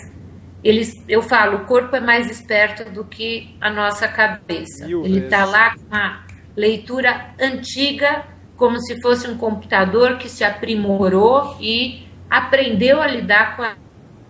[SPEAKER 2] eu falo, o corpo é mais esperto do que a nossa cabeça. Ele está lá com uma leitura antiga, como se fosse um computador que se aprimorou e aprendeu a lidar com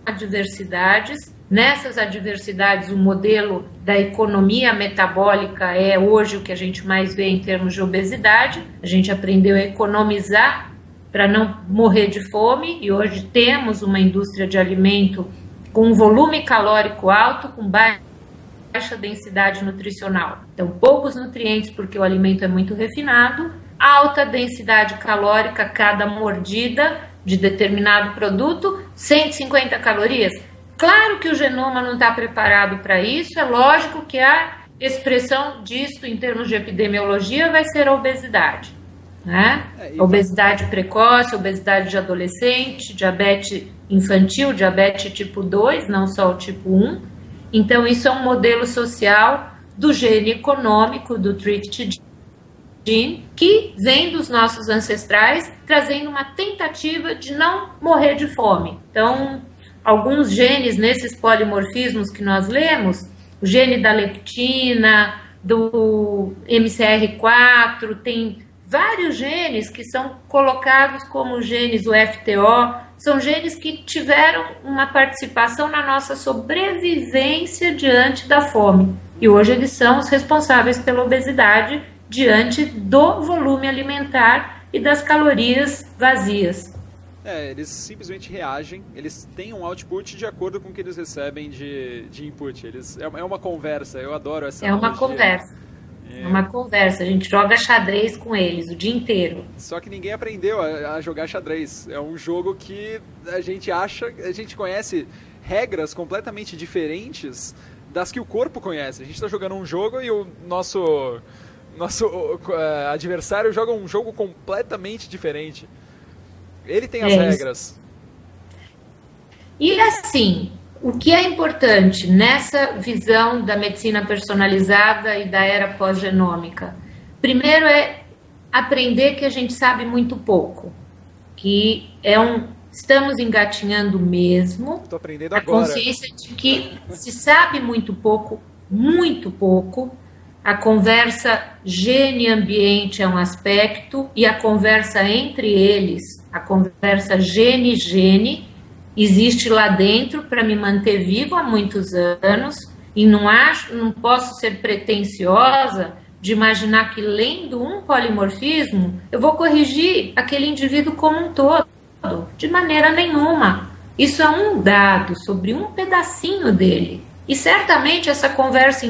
[SPEAKER 2] adversidades. Nessas adversidades, o modelo da economia metabólica é hoje o que a gente mais vê em termos de obesidade. A gente aprendeu a economizar para não morrer de fome e hoje temos uma indústria de alimento com um volume calórico alto, com baixa densidade nutricional. Então, poucos nutrientes porque o alimento é muito refinado, alta densidade calórica, cada mordida de determinado produto, 150 calorias. Claro que o genoma não está preparado para isso, é lógico que a expressão disso em termos de epidemiologia vai ser a obesidade, né? Obesidade precoce, obesidade de adolescente, diabetes infantil, diabetes tipo 2, não só o tipo 1. Então, isso é um modelo social do gene econômico, do thrift gene, que vem dos nossos ancestrais, trazendo uma tentativa de não morrer de fome. Então, alguns genes nesses polimorfismos que nós lemos, o gene da leptina, do MCR4, tem vários genes que são colocados como genes do FTO, são genes que tiveram uma participação na nossa sobrevivência diante da fome. E hoje eles são os responsáveis pela obesidade diante do volume alimentar e das calorias vazias.
[SPEAKER 1] Eles simplesmente reagem, eles têm um output de acordo com o que eles recebem de input. É uma conversa, eu adoro essa analogia.
[SPEAKER 2] Conversa. É uma conversa, a gente joga xadrez com eles o dia inteiro.
[SPEAKER 1] Só que ninguém aprendeu a jogar xadrez. É um jogo que a gente conhece regras completamente diferentes das que o corpo conhece. A gente está jogando um jogo e o nosso adversário joga um jogo completamente diferente. Ele tem as regras.
[SPEAKER 2] E assim, o que é importante nessa visão da medicina personalizada e da era pós-genômica? Primeiro é aprender que a gente sabe muito pouco, que estamos engatinhando mesmo.
[SPEAKER 1] Estou aprendendo
[SPEAKER 2] agora. A consciência de que se sabe muito pouco. A conversa gene-ambiente é um aspecto e a conversa entre eles, a conversa gene-gene, existe lá dentro para me manter vivo há muitos anos e não posso ser pretensiosa de imaginar que lendo um polimorfismo eu vou corrigir aquele indivíduo como um todo, de maneira nenhuma. Isso é um dado sobre um pedacinho dele e certamente essa conversa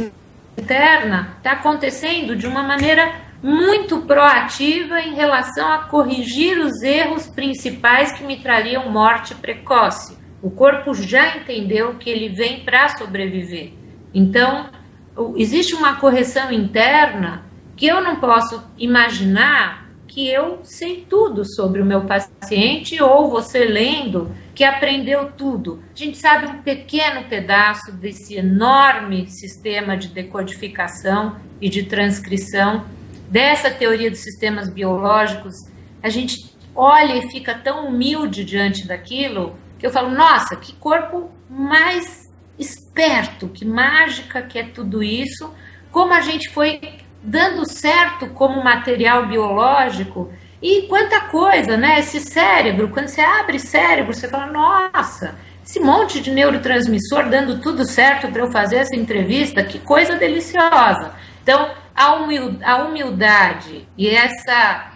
[SPEAKER 2] interna está acontecendo de uma maneira muito proativa em relação a corrigir os erros principais que me trariam morte precoce. O corpo já entendeu que ele vem para sobreviver. Então, existe uma correção interna que eu não posso imaginar que eu sei tudo sobre o meu paciente ou você lendo que aprendeu tudo. A gente sabe um pequeno pedaço desse enorme sistema de decodificação e de transcrição dessa teoria dos sistemas biológicos. A gente olha e fica tão humilde diante daquilo que eu falo, nossa, que corpo mais esperto, que mágica que é tudo isso, como a gente foi dando certo como material biológico. E quanta coisa, né? Esse cérebro, quando você abre cérebro, você fala, nossa, esse monte de neurotransmissor dando tudo certo para eu fazer essa entrevista, que coisa deliciosa. Então, a humildade e essa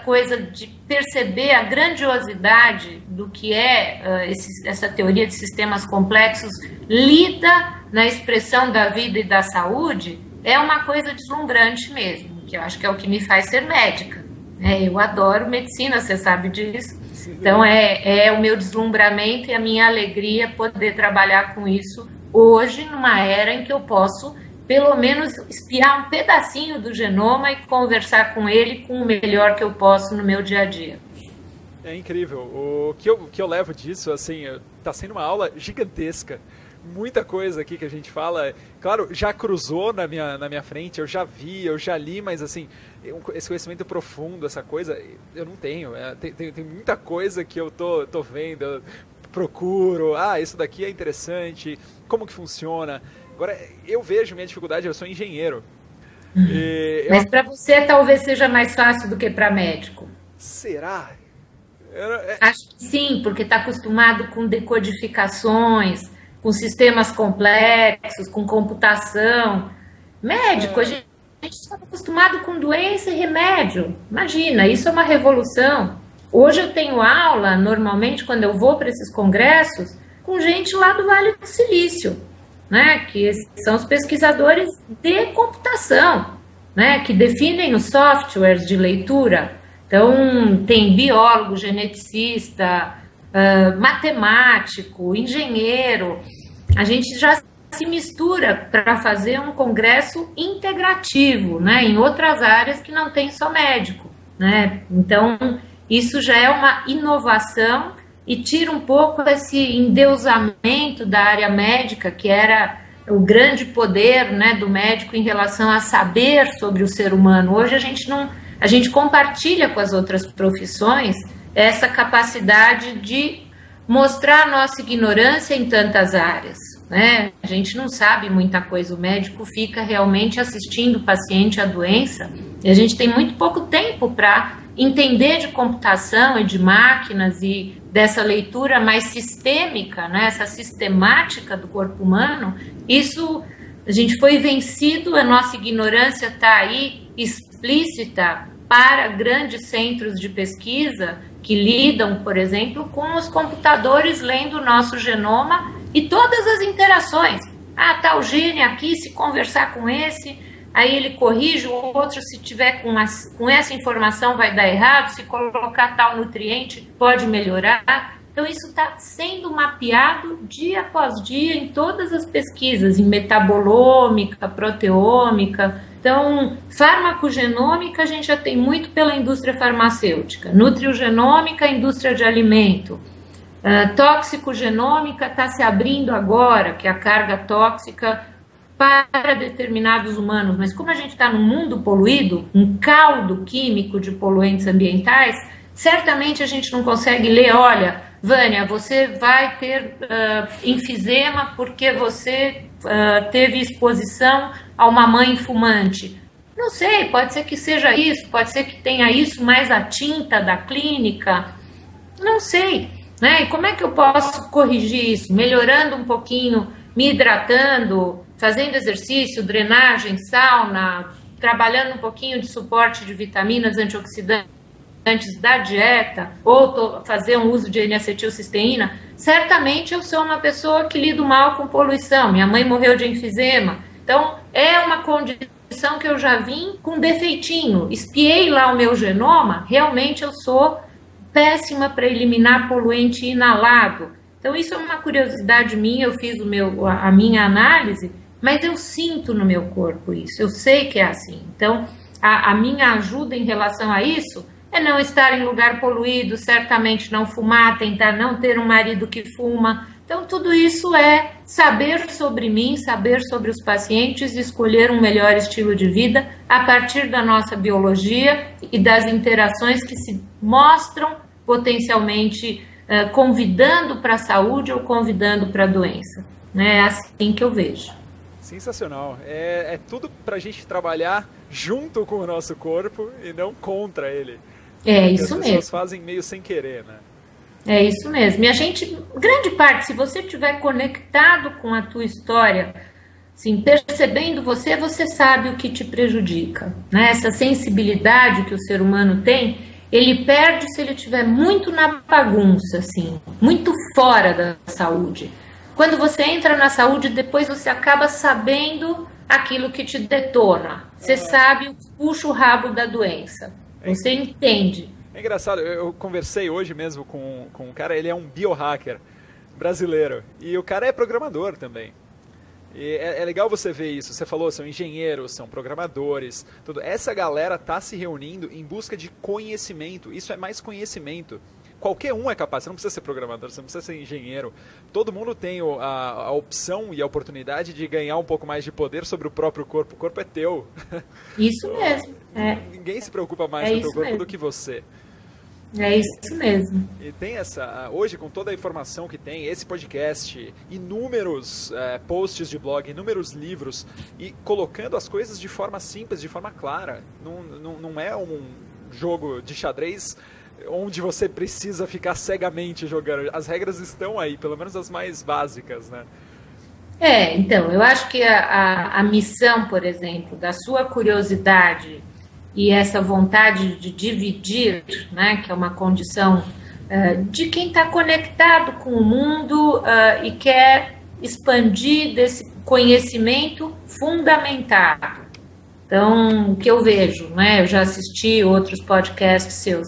[SPEAKER 2] coisa de perceber a grandiosidade do que é essa teoria de sistemas complexos lida na expressão da vida e da saúde é uma coisa deslumbrante mesmo, que eu acho que é o que me faz ser médica. Eu adoro medicina, você sabe disso. Então, é o meu deslumbramento e a minha alegria poder trabalhar com isso hoje, numa era em que eu posso, pelo menos, espiar um pedacinho do genoma e conversar com ele com o melhor que eu posso no meu dia a dia.
[SPEAKER 1] É incrível. O que eu levo disso, assim, tá sendo uma aula gigantesca. Muita coisa aqui que a gente fala, claro, já cruzou na minha frente, eu já vi, eu já li, mas assim, esse conhecimento profundo, essa coisa, eu não tenho. Tem muita coisa que eu tô vendo, eu procuro, isso daqui é interessante, como que funciona. Agora, eu vejo minha dificuldade, eu sou engenheiro.
[SPEAKER 2] Mas para você talvez seja mais fácil do que para médico.
[SPEAKER 1] Será?
[SPEAKER 2] Acho que sim, porque está acostumado com decodificações, com sistemas complexos, com computação. Médico, a gente está acostumado com doença e remédio. Imagina, isso é uma revolução. Hoje eu tenho aula, normalmente, quando eu vou para esses congressos, com gente lá do Vale do Silício, né, que são os pesquisadores de computação, né, que definem os softwares de leitura. Então, tem biólogo, geneticista, matemático, engenheiro. A gente já se mistura para fazer um congresso integrativo, né, em outras áreas que não tem só médico, né? Então, isso já é uma inovação e tira um pouco esse endeusamento da área médica, que era o grande poder, né, do médico em relação a saber sobre o ser humano. Hoje a gente compartilha com as outras profissões essa capacidade de mostrar a nossa ignorância em tantas áreas, né? A gente não sabe muita coisa, o médico fica realmente assistindo o paciente à doença e a gente tem muito pouco tempo para entender de computação e de máquinas e dessa leitura mais sistêmica, né? Essa sistemática do corpo humano. Isso, a gente foi vencido, a nossa ignorância está aí explícita para grandes centros de pesquisa que lidam, por exemplo, com os computadores lendo o nosso genoma e todas as interações. Tá o gene aqui, se conversar com esse, aí ele corrige, o outro, se tiver com essa informação, vai dar errado, se colocar tal nutriente, pode melhorar. Então, isso está sendo mapeado dia após dia em todas as pesquisas, em metabolômica, proteômica. Então, farmacogenômica a gente já tem muito pela indústria farmacêutica, nutriogenômica, indústria de alimento. Toxicogenômica está se abrindo agora, que é a carga tóxica para determinados humanos, mas como a gente está num mundo poluído, um caldo químico de poluentes ambientais, certamente a gente não consegue ler, olha, Vânia, você vai ter enfisema porque você teve exposição a uma mãe fumante. Não sei, pode ser que seja isso, pode ser que tenha isso mais a tinta da clínica, não sei, né? E como é que eu posso corrigir isso? Melhorando um pouquinho, me hidratando, fazendo exercício, drenagem, sauna, trabalhando um pouquinho de suporte de vitaminas antioxidantes da dieta, ou fazer um uso de N-acetilcisteína, certamente eu sou uma pessoa que lido mal com poluição. Minha mãe morreu de enfisema. Então, é uma condição que eu já vim com defeitinho. Espiei lá o meu genoma, realmente eu sou péssima para eliminar poluente inalado. Então, isso é uma curiosidade minha, eu fiz a minha análise, mas eu sinto no meu corpo isso, eu sei que é assim. Então, a minha ajuda em relação a isso é não estar em lugar poluído, certamente não fumar, tentar não ter um marido que fuma. Então, tudo isso é saber sobre mim, saber sobre os pacientes, escolher um melhor estilo de vida a partir da nossa biologia e das interações que se mostram potencialmente convidando para a saúde ou convidando para a doença. É assim que eu vejo.
[SPEAKER 1] Sensacional. É tudo para a gente trabalhar junto com o nosso corpo e não contra ele.
[SPEAKER 2] É isso mesmo. As
[SPEAKER 1] pessoas fazem meio sem querer, né?
[SPEAKER 2] É isso mesmo. E a gente, grande parte, se você estiver conectado com a tua história, assim, percebendo você, você sabe o que te prejudica, né? Essa sensibilidade que o ser humano tem, ele perde se ele estiver muito na bagunça, assim, muito fora da saúde. Quando você entra na saúde, depois você acaba sabendo aquilo que te detona. Você sabe, puxa o rabo da doença. Você entende.
[SPEAKER 1] É engraçado, eu conversei hoje mesmo com um cara, ele é um biohacker brasileiro. E o cara é programador também. E é legal você ver isso. Você falou, são engenheiros, são programadores, tudo. Essa galera tá se reunindo em busca de conhecimento. Isso é mais conhecimento. Qualquer um é capaz, você não precisa ser programador, você não precisa ser engenheiro. Todo mundo tem a opção e a oportunidade de ganhar um pouco mais de poder sobre o próprio corpo. O corpo é teu.
[SPEAKER 2] Isso mesmo.
[SPEAKER 1] Ninguém se preocupa mais com o teu corpo do que você.
[SPEAKER 2] É isso mesmo.
[SPEAKER 1] E tem hoje, com toda a informação que tem, esse podcast, inúmeros posts de blog, inúmeros livros, e colocando as coisas de forma simples, de forma clara. Não é um jogo de xadrez onde você precisa ficar cegamente jogando. As regras estão aí, pelo menos as mais básicas, né?
[SPEAKER 2] Então, eu acho que a missão, por exemplo, da sua curiosidade e essa vontade de dividir, né, que é uma condição de quem está conectado com o mundo e quer expandir desse conhecimento fundamentado. Então, o que eu vejo, né, eu já assisti outros podcasts seus,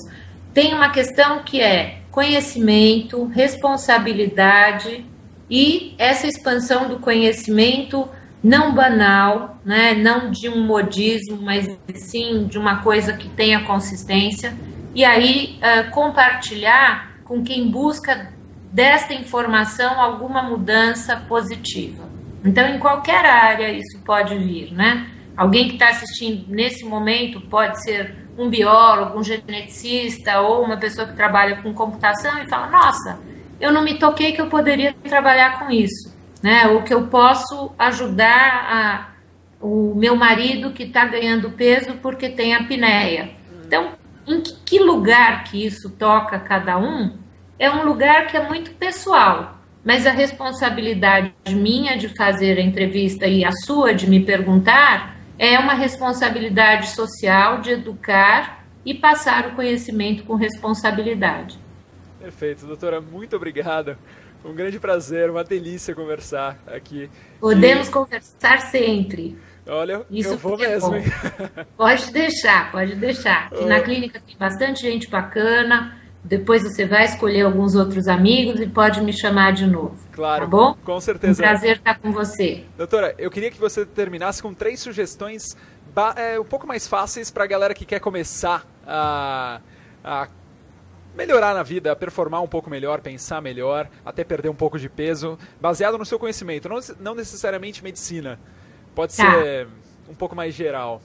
[SPEAKER 2] tem uma questão que é conhecimento, responsabilidade e essa expansão do conhecimento não banal, né? Não de um modismo, mas sim de uma coisa que tenha consistência. E aí compartilhar com quem busca desta informação alguma mudança positiva. Então, em qualquer área isso pode vir, né? Alguém que está assistindo nesse momento pode ser um biólogo, um geneticista ou uma pessoa que trabalha com computação e fala, nossa, eu não me toquei que eu poderia trabalhar com isso, né? Ou que eu posso ajudar o meu marido que está ganhando peso porque tem apneia. Então, em que lugar que isso toca cada um, é um lugar que é muito pessoal, mas a responsabilidade minha de fazer a entrevista e a sua de me perguntar é uma responsabilidade social de educar e passar o conhecimento com responsabilidade.
[SPEAKER 1] Perfeito, doutora, muito obrigado. Foi um grande prazer, uma delícia conversar aqui.
[SPEAKER 2] Podemos conversar sempre.
[SPEAKER 1] Olha, eu
[SPEAKER 2] Isso
[SPEAKER 1] vou
[SPEAKER 2] que é
[SPEAKER 1] mesmo,
[SPEAKER 2] bom.
[SPEAKER 1] hein?
[SPEAKER 2] Pode deixar, pode deixar. Que na clínica tem bastante gente bacana. Depois você vai escolher alguns outros amigos e pode me chamar de novo, tá
[SPEAKER 1] Claro,
[SPEAKER 2] bom?
[SPEAKER 1] com
[SPEAKER 2] Um
[SPEAKER 1] certeza.
[SPEAKER 2] prazer estar com você.
[SPEAKER 1] Doutora, eu queria que você terminasse com 3 sugestões um pouco mais fáceis para a galera que quer começar a melhorar na vida, a performar um pouco melhor, pensar melhor, até perder um pouco de peso, baseado no seu conhecimento, não necessariamente medicina. Pode
[SPEAKER 2] Tá.
[SPEAKER 1] ser um pouco mais geral.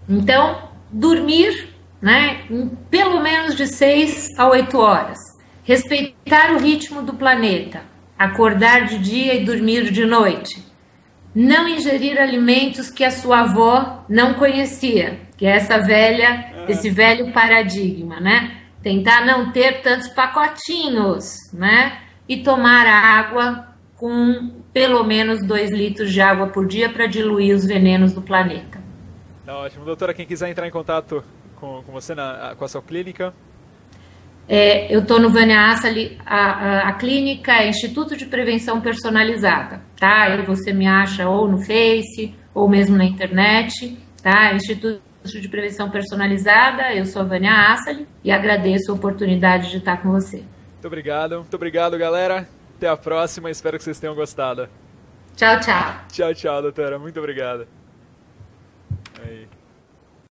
[SPEAKER 2] Então, dormir, né, em pelo menos de 6 a 8 horas. Respeitar o ritmo do planeta. Acordar de dia e dormir de noite. Não ingerir alimentos que a sua avó não conhecia, que é esse velho paradigma, né? Tentar não ter tantos pacotinhos, né? E tomar água com pelo menos 2 litros de água por dia para diluir os venenos do planeta.
[SPEAKER 1] Tá ótimo. Doutora, quem quiser entrar em contato com você, com a sua clínica.
[SPEAKER 2] Eu estou no Vânia Assali, a clínica é Instituto de Prevenção Personalizada, tá? Aí você me acha ou no Face, ou mesmo na internet, tá? Instituto de Prevenção Personalizada, eu sou a Vânia Assali e agradeço a oportunidade de estar com você.
[SPEAKER 1] Muito obrigado, galera. Até a próxima, espero que vocês tenham gostado.
[SPEAKER 2] Tchau, tchau.
[SPEAKER 1] Tchau, tchau, doutora. Muito obrigado. Aí.